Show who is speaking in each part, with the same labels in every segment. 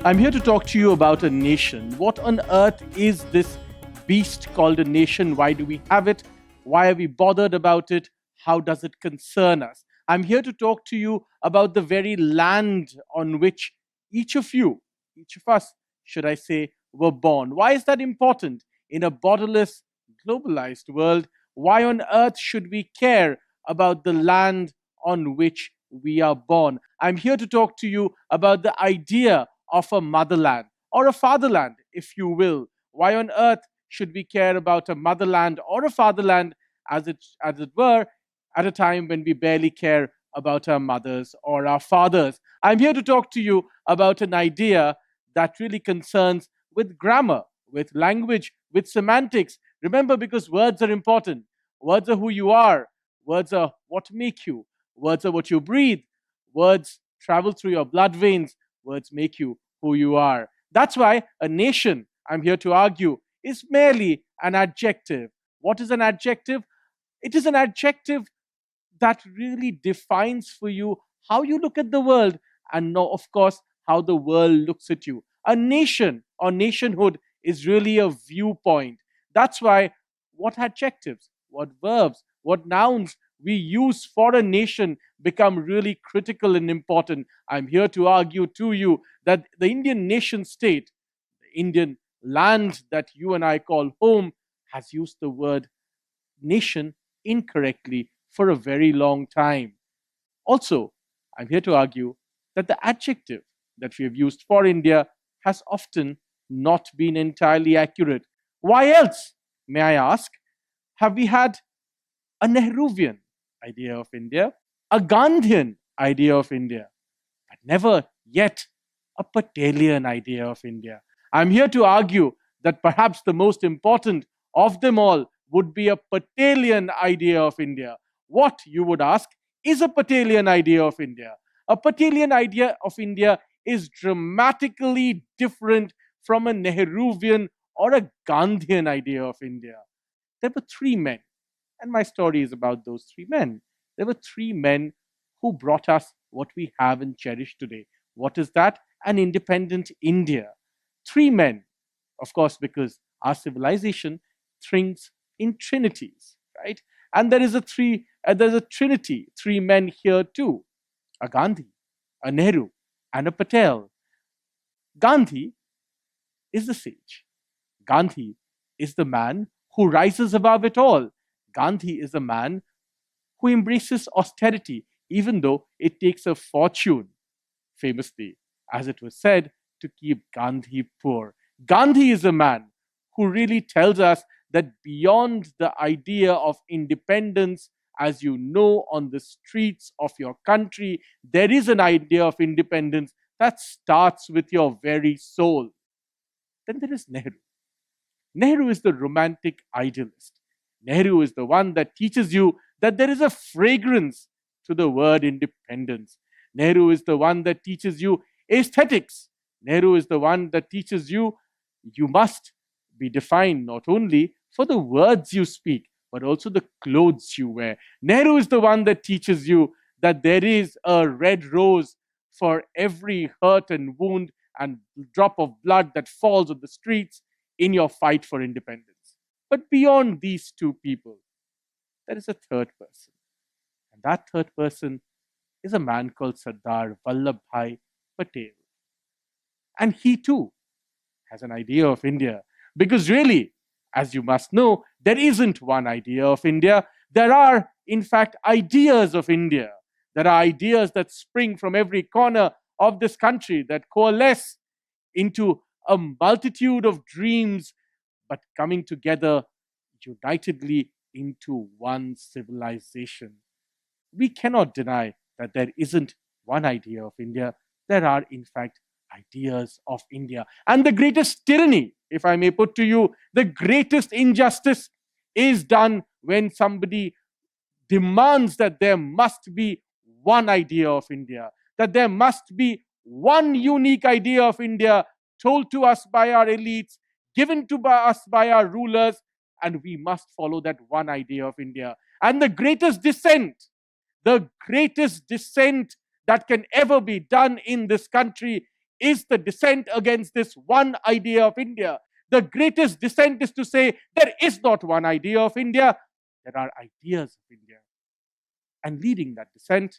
Speaker 1: I'm here to talk to you about a nation. What on earth is this beast called a nation? Why do we have it? Why are we bothered about it? How does it concern us? I'm here to talk to you about the very land on which each of you, each of us, should I say, were born. Why is that important? In a borderless, globalized world, why on earth should we care about the land on which we are born? I'm here to talk to you about the idea of a motherland or a fatherland, if you will. Why on earth should we care about a motherland or a fatherland, as it were, at a time when we barely care about our mothers or our fathers? I'm here to talk to you about an idea that really concerns with grammar, with language, with semantics. Remember, because words are important. Words are who you are. Words are what make you. Words are what you breathe. Words travel through your blood veins. Words make you who you are. That's why a nation, I'm here to argue, is merely an adjective. What is an adjective? It is an adjective that really defines for you how you look at the world and, no, of course, how the world looks at you. A nation or nationhood is really a viewpoint. That's why what adjectives, what verbs, what nouns we use for a nation become really critical and important. I'm here to argue to you that the Indian nation state, the Indian land that you and I call home, has used the word nation incorrectly for a very long time. Also, I'm here to argue that the adjective that we have used for India has often not been entirely accurate. Why else, may I ask, have we had a Nehruvian idea of India, a Gandhian idea of India, but never yet a Patelian idea of India? I'm here to argue that perhaps the most important of them all would be a Patelian idea of India. What, you would ask, is a Patelian idea of India? A Patelian idea of India is dramatically different from a Nehruvian or a Gandhian idea of India. There were three men, and my story is about those three men. There were three men who brought us what we have and cherish today. What is that? An independent India. Three men, of course, because our civilization thinks in trinities, right? And there's a trinity, three men here too: a Gandhi, a Nehru, and a Patel. Gandhi is the sage. Gandhi is the man who rises above it all. Gandhi is a man who embraces austerity, even though it takes a fortune, famously, as it was said, to keep Gandhi poor. Gandhi is a man who really tells us that beyond the idea of independence, as you know, on the streets of your country, there is an idea of independence that starts with your very soul. Then there is Nehru. Nehru is the romantic idealist. Nehru is the one that teaches you that there is a fragrance to the word independence. Nehru is the one that teaches you aesthetics. Nehru is the one that teaches you you must be defined not only for the words you speak, but also the clothes you wear. Nehru is the one that teaches you that there is a red rose for every hurt and wound and drop of blood that falls on the streets in your fight for independence. But beyond these two people, there is a third person. And that third person is a man called Sardar Vallabhbhai Patel. And he too has an idea of India. Because really, as you must know, there isn't one idea of India. There are, in fact, ideas of India. There are ideas that spring from every corner of this country that coalesce into a multitude of dreams, but coming together unitedly into one civilization. We cannot deny that there isn't one idea of India. There are, in fact, ideas of India. And the greatest tyranny, if I may put to you, the greatest injustice is done when somebody demands that there must be one idea of India, that there must be one unique idea of India told to us by our elites, given to us by our rulers, and we must follow that one idea of India. And the greatest dissent that can ever be done in this country is the dissent against this one idea of India. The greatest dissent is to say there is not one idea of India, there are ideas of India. And leading that dissent,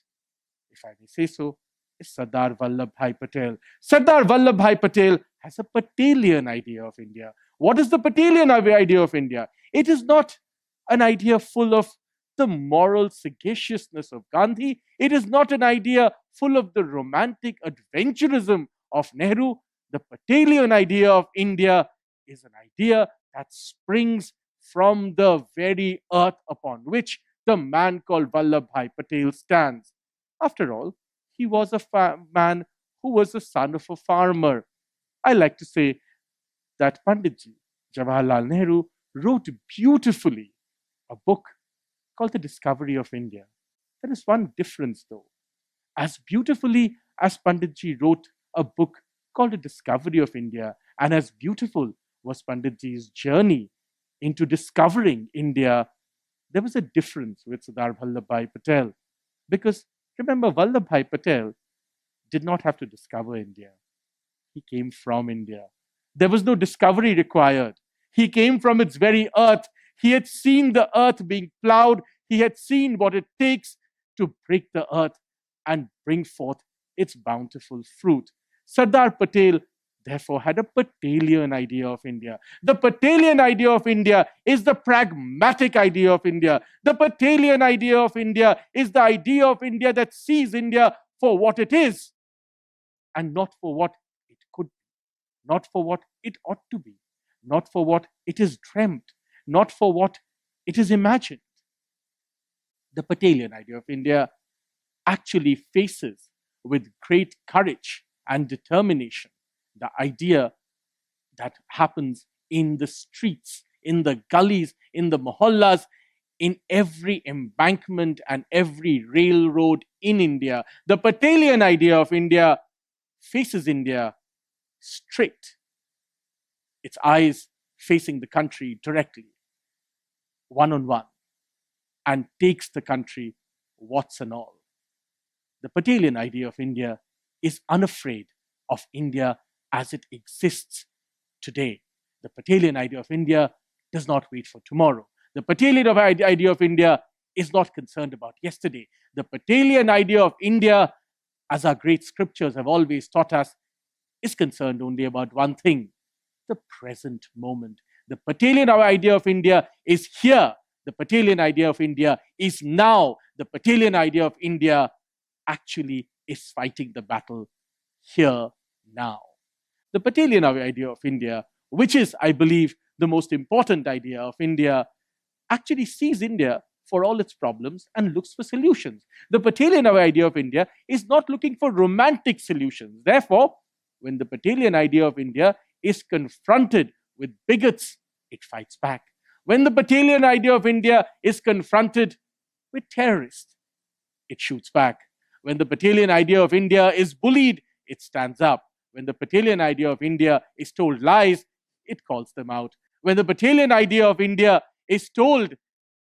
Speaker 1: if I may say so, is Sardar Vallabhbhai Patel. Sardar Vallabhbhai Patel has a Patelian idea of India. What is the Patelian idea of India? It is not an idea full of the moral sagaciousness of Gandhi. It is not an idea full of the romantic adventurism of Nehru. The Patelian idea of India is an idea that springs from the very earth upon which the man called Vallabhbhai Patel stands. After all, he was a man who was the son of a farmer. I like to say that Panditji Jawaharlal Nehru wrote beautifully a book called The Discovery of India. There is one difference though. As beautifully as Panditji wrote a book called The Discovery of India, and as beautiful was Panditji's journey into discovering India, there was a difference with Sardar Vallabhbhai Patel. Because remember, Vallabhbhai Patel did not have to discover India. He came from India. There was no discovery required. He came from its very earth. He had seen the earth being plowed. He had seen what it takes to break the earth and bring forth its bountiful fruit. Sardar Patel, therefore, had a Patelian idea of India. The Patelian idea of India is the pragmatic idea of India. The Patelian idea of India is the idea of India that sees India for what it is and not for what it could be, not for what it ought to be, not for what it is dreamt, not for what it is imagined. The Patelian idea of India actually faces with great courage and determination the idea that happens in the streets, in the gullies, in the mohallas, in every embankment and every railroad in India. The Patelian idea of India faces India straight, its eyes facing the country directly, one on one, and takes the country warts and all. The Patelian idea of India is unafraid of India as it exists today. The Patelian idea of India does not wait for tomorrow. The Patelian idea of India is not concerned about yesterday. The Patelian idea of India, as our great scriptures have always taught us, is concerned only about one thing: the present moment. The Patelian idea of India is here. The Patelian idea of India is now. The Patelian idea of India actually is fighting the battle here now. The Patelian idea of India, which is, I believe, the most important idea of India, actually sees India for all its problems and looks for solutions. The Patelian idea of India is not looking for romantic solutions. Therefore, when the Patelian idea of India is confronted with bigots, it fights back. When the Patelian idea of India is confronted with terrorists, it shoots back. When the Patelian idea of India is bullied, it stands up. When the Patelian idea of India is told lies, it calls them out. When the Patelian idea of India is told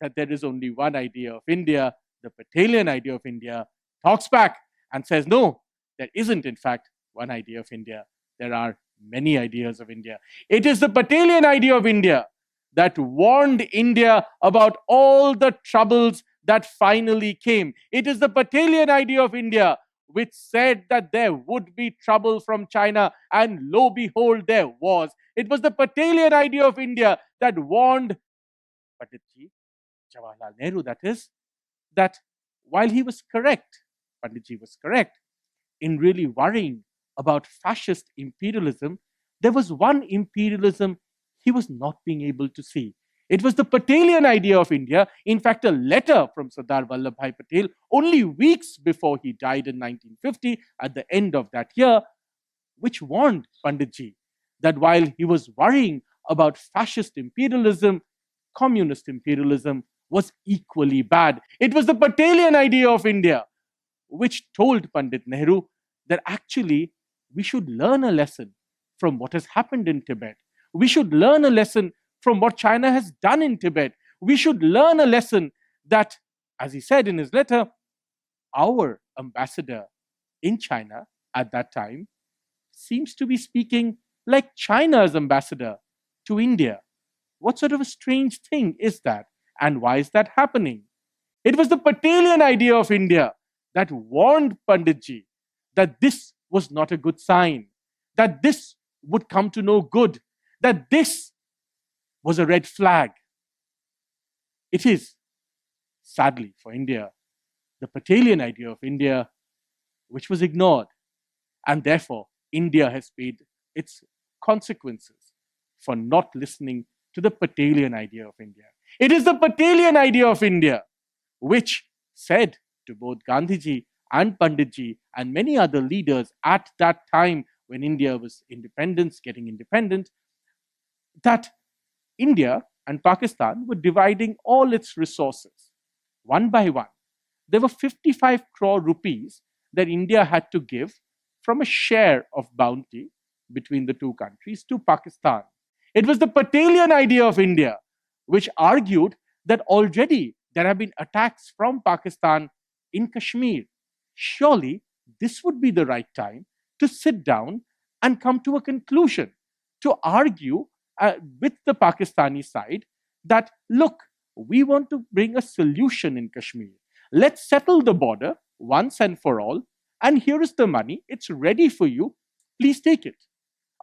Speaker 1: that there is only one idea of India, the Patelian idea of India talks back and says, no, there isn't, in fact, one idea of India. There are many ideas of India. It is the Patelian idea of India that warned India about all the troubles that finally came. It is the Patelian idea of India which said that there would be trouble from China, and lo behold, there was. It was the Patelian idea of India that warned Panditji Jawaharlal Nehru, that is, that while he was correct, Panditji was correct, in really worrying about fascist imperialism, there was one imperialism he was not being able to see. It was the Patelian idea of India. In fact, a letter from Sardar Vallabhbhai Patel only weeks before he died in 1950, at the end of that year, which warned Panditji that while he was worrying about fascist imperialism, communist imperialism was equally bad. It was the Patelian idea of India which told Pandit Nehru that actually we should learn a lesson from what has happened in Tibet. We should learn a lesson from what China has done in Tibet. We should learn a lesson that, as he said in his letter, our ambassador in China at that time seems to be speaking like China's ambassador to India. What sort of a strange thing is that? And why is that happening? It was the Patelian idea of India that warned Panditji that this was not a good sign, that this would come to no good, that this was a red flag. It is, sadly for India, the Patelian idea of India which was ignored. And therefore, India has paid its consequences for not listening to the Patelian idea of India. It is the Patelian idea of India which said to both Gandhiji and Panditji and many other leaders at that time when India was getting independent, that India and Pakistan were dividing all its resources one by one. There were 55 crore rupees that India had to give from a share of bounty between the two countries to Pakistan. It was the Patelian idea of India which argued that already there have been attacks from Pakistan in Kashmir. Surely this would be the right time to sit down and come to a conclusion, to argue with the Pakistani side that, look, we want to bring a solution in Kashmir. Let's settle the border once and for all, and here is the money. It's ready for you. Please take it.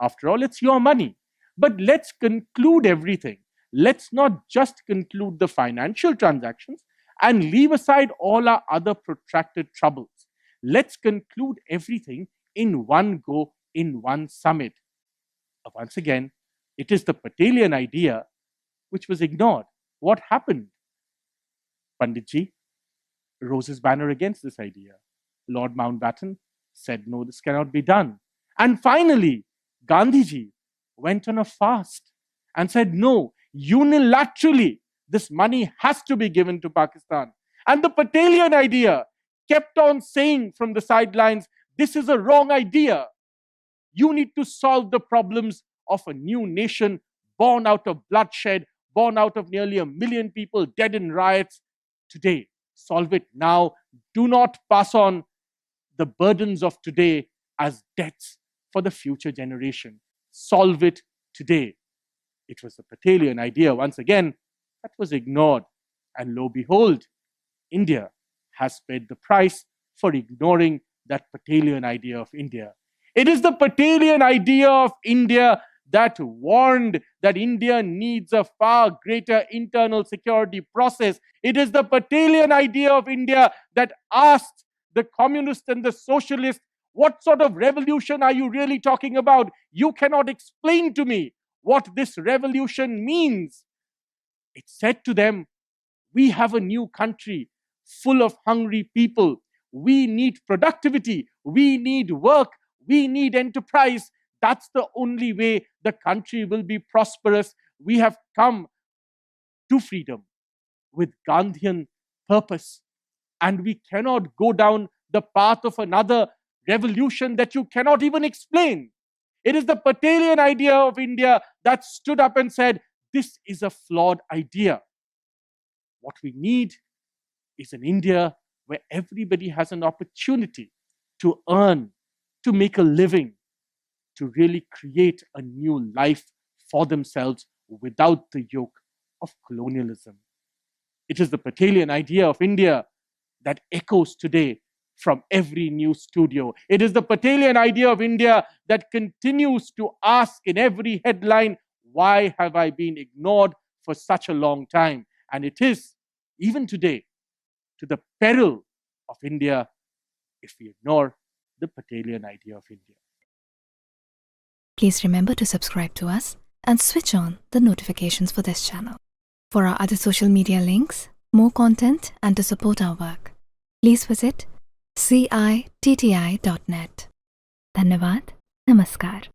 Speaker 1: After all, it's your money. But let's conclude everything. Let's not just conclude the financial transactions and leave aside all our other protracted troubles. Let's conclude everything in one go, in one summit. Once again, it is the Patelian idea which was ignored. What happened? Panditji rose his banner against this idea. Lord Mountbatten said, no, this cannot be done. And finally, Gandhiji went on a fast and said, no, unilaterally, this money has to be given to Pakistan. And the Patelian idea kept on saying from the sidelines, this is a wrong idea. You need to solve the problems of a new nation born out of bloodshed, born out of nearly 1 million people dead in riots. Today, solve it now. Do not pass on the burdens of today as debts for the future generation. Solve it today. It was the Patelian idea, once again, that was ignored. And lo and behold, India has paid the price for ignoring that Patelian idea of India. It is the Patelian idea of India that warned that India needs a far greater internal security process. It is the Patelian idea of India that asked the communists and the socialists, what sort of revolution are you really talking about? You cannot explain to me what this revolution means. It said to them, we have a new country full of hungry people. We need productivity. We need work. We need enterprise. That's the only way the country will be prosperous. We have come to freedom with Gandhian purpose. And we cannot go down the path of another revolution that you cannot even explain. It is the Patelian idea of India that stood up and said, this is a flawed idea. What we need is an India where everybody has an opportunity to earn, to make a living, to really create a new life for themselves without the yoke of colonialism. It is the Patelian idea of India that echoes today from every news studio. It is the Patelian idea of India that continues to ask in every headline, why have I been ignored for such a long time? And it is, even today, to the peril of India if we ignore the Patelian idea of India.
Speaker 2: Please remember to subscribe to us and switch on the notifications for this channel. For our other social media links, more content, and to support our work, please visit citti.net. Dhanyavad. Namaskar.